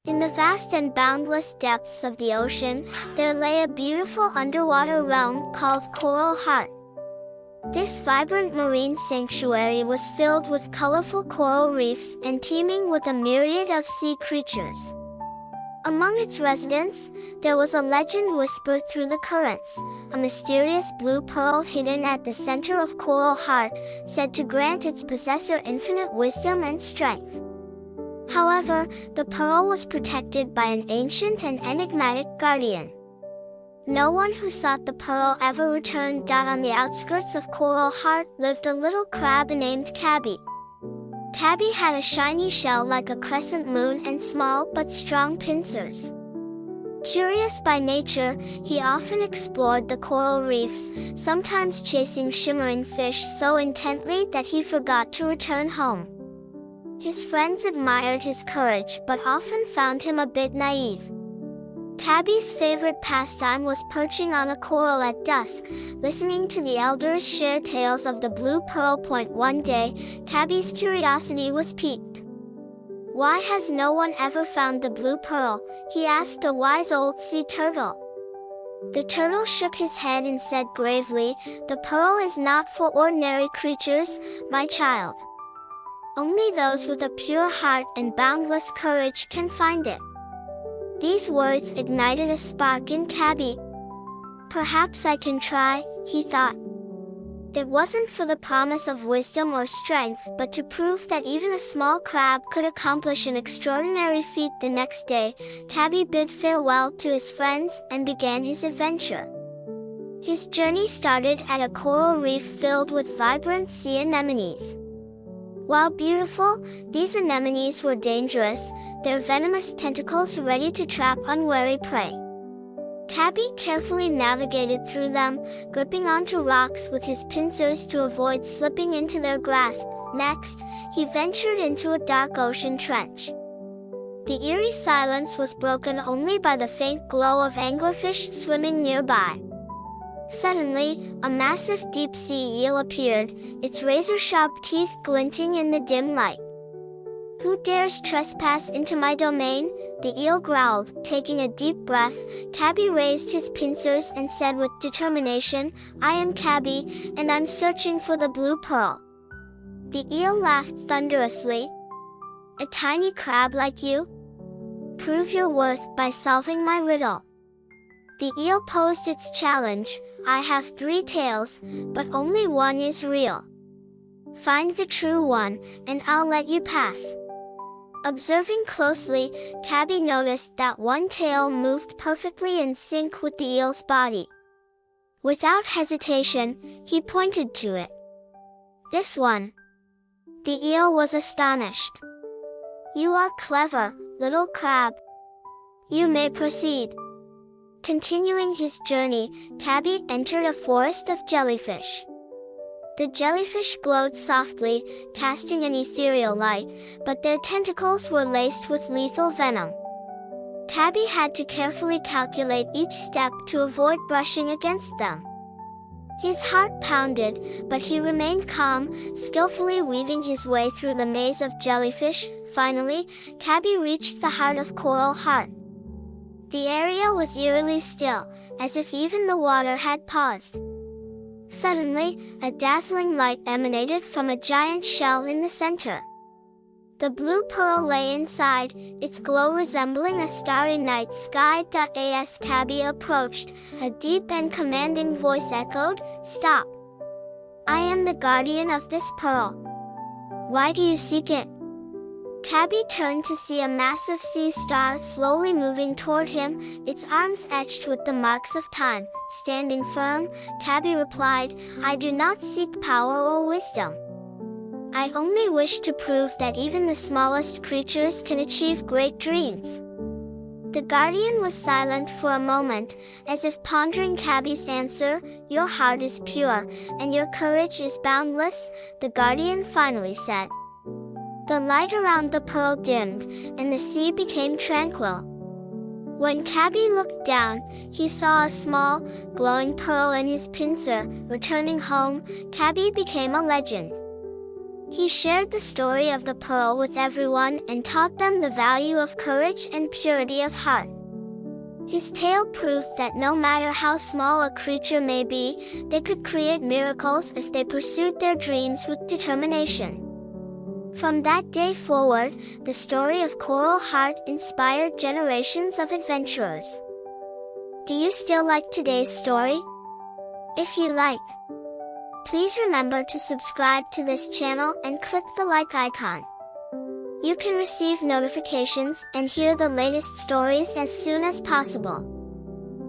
In the vast and boundless depths of the ocean, there lay a beautiful underwater realm called Coral Hart. This vibrant marine sanctuary was filled with colorful coral reefs and teeming with a myriad of sea creatures. Among its residents, there was a legend whispered through the currents, a mysterious blue pearl hidden at the center of Coral Hart, said to grant its possessor infinite wisdom and strength. However, the pearl was protected by an ancient and enigmatic guardian. No one who sought the pearl ever returned. On the outskirts of Coral Hart lived a little crab named Cabby. Cabby had a shiny shell like a crescent moon and small but strong pincers. Curious by nature, he often explored the coral reefs, sometimes chasing shimmering fish so intently that he forgot to return home. His friends admired his courage but often found him a bit naive. Cabby's favorite pastime was perching on a coral at dusk, listening to the elders share tales of the blue pearl. One day, Cabby's curiosity was piqued. "Why has no one ever found the blue pearl?" he asked a wise old sea turtle. The turtle shook his head and said gravely, "The pearl is not for ordinary creatures, my child. Only those with a pure heart and boundless courage can find it." These words ignited a spark in Cabby. "Perhaps I can try," he thought. It wasn't for the promise of wisdom or strength, but to prove that even a small crab could accomplish an extraordinary feat. The next day, Cabby bid farewell to his friends and began his adventure. His journey started at a coral reef filled with vibrant sea anemones. While beautiful, these anemones were dangerous, their venomous tentacles ready to trap unwary prey. Cabby carefully navigated through them, gripping onto rocks with his pincers to avoid slipping into their grasp. Next, he ventured into a dark ocean trench. The eerie silence was broken only by the faint glow of anglerfish swimming nearby. Suddenly, a massive deep-sea eel appeared, its razor-sharp teeth glinting in the dim light. "Who dares trespass into my domain?" the eel growled. Taking a deep breath, Cabby raised his pincers and said with determination, "I am Cabby, and I'm searching for the blue pearl." The eel laughed thunderously. "A tiny crab like you? Prove your worth by solving my riddle." The eel posed its challenge, "I have 3 tails, but only one is real. Find the true one, and I'll let you pass." Observing closely, Cabby noticed that one tail moved perfectly in sync with the eel's body. Without hesitation, he pointed to it. "This one." The eel was astonished. "You are clever, little crab. You may proceed." Continuing his journey, Cabby entered a forest of jellyfish. The jellyfish glowed softly, casting an ethereal light, but their tentacles were laced with lethal venom. Cabby had to carefully calculate each step to avoid brushing against them. His heart pounded, but he remained calm, skillfully weaving his way through the maze of jellyfish. Finally, Cabby reached the heart of Coral Hart. The area was eerily still, as if even the water had paused. Suddenly, a dazzling light emanated from a giant shell in the center. The blue pearl lay inside, its glow resembling a starry night sky. As Cabby approached, a deep and commanding voice echoed, "Stop! I am the guardian of this pearl. Why do you seek it?" Cabby turned to see a massive sea star slowly moving toward him, its arms etched with the marks of time. Standing firm, Cabby replied, "I do not seek power or wisdom. I only wish to prove that even the smallest creatures can achieve great dreams." The guardian was silent for a moment, as if pondering Cabby's answer. "Your heart is pure, and your courage is boundless," the guardian finally said. The light around the pearl dimmed, and the sea became tranquil. When Cabby looked down, he saw a small, glowing pearl in his pincer. Returning home, Cabby became a legend. He shared the story of the pearl with everyone and taught them the value of courage and purity of heart. His tale proved that no matter how small a creature may be, they could create miracles if they pursued their dreams with determination. From that day forward, the story of Coral Hart inspired generations of adventurers. Do you still like today's story? If you like, please remember to subscribe to this channel and click the like icon. You can receive notifications and hear the latest stories as soon as possible.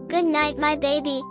Good night, my baby.